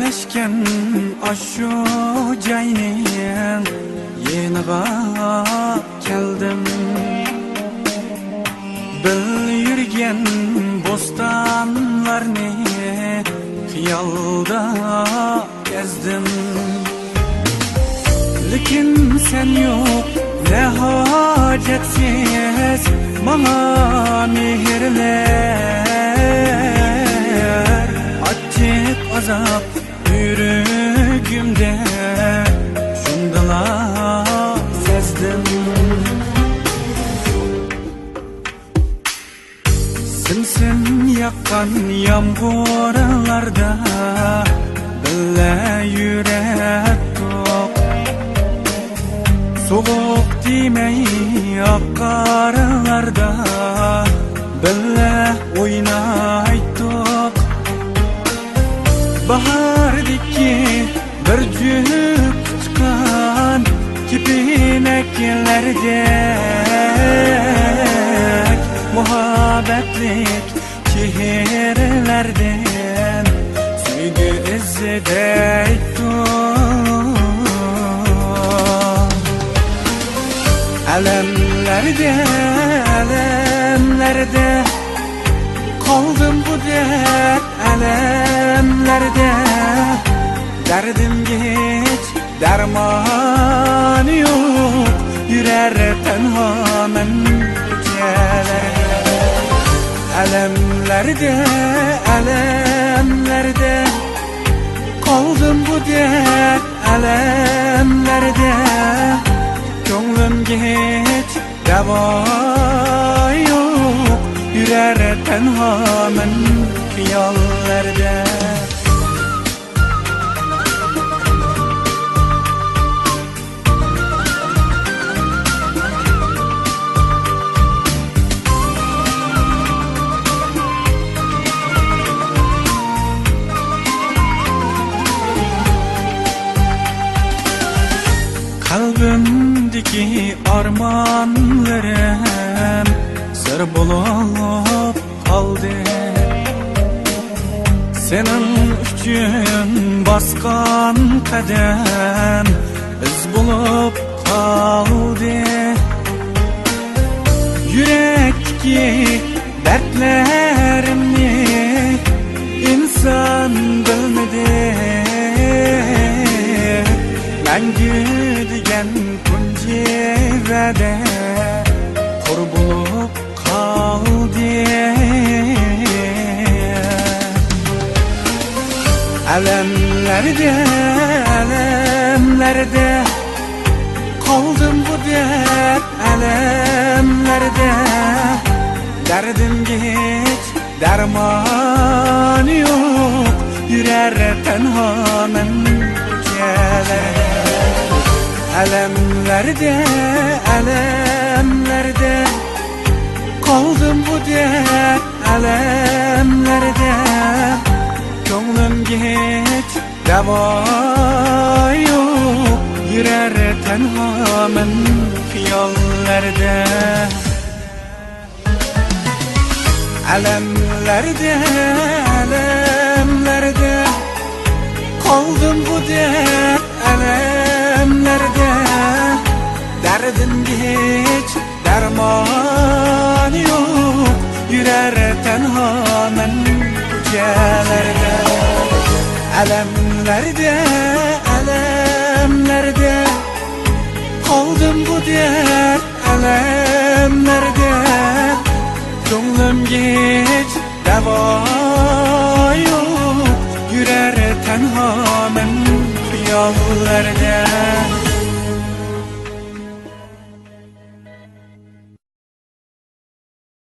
yerleşken aşu joyning yeniga keldim. Bil yürgen bostanlarni xiyalda gezdim. Lekin sen yok ne hacetsiz bana mehirler. Açık azap yüreğimde şundala sezdim. Simsim yakkan yağmurlarda bile yürek tok. Soğuk demey akarlarda bile oynaydık. Bahardaki bir cük çıkan kipineklerdek muhabbetlik şehirlerden süydü izledeydim. Elemlerde kaldım bu dert elemlerde. Derdim hiç derman yok, yürer tenhamen geceler. Elemlerde kaldım bu dert elemlerde. Gönlümge hiç deva yok, yürer tenhamen hiyallerde. Kalbimdeki armanlarım sır bulup kaldı. Senin üçün baskan kadem iz bulup kaldı. Yürekteki dertlerimni insan bilmedi. Мәңгі деген күнжерде құр болып қалды. Elemlerde kaldım bu dert elemlerde. Derdim hiç derman yok, yürer tenhamen geceler. Elemlerde kaldım bu dert elemlerde. Gönlümge hiç deva yok, yürer tenhamen hiyallerde. Elemlerde kaldım bu dert elemlerde. Derdim hiç derman yok, yürer tenhamen gecelerде. Elemlerde kaldım bu dert elemlerde. Gönlümge hiç deva yok, yürer tenhamen hiyallerde.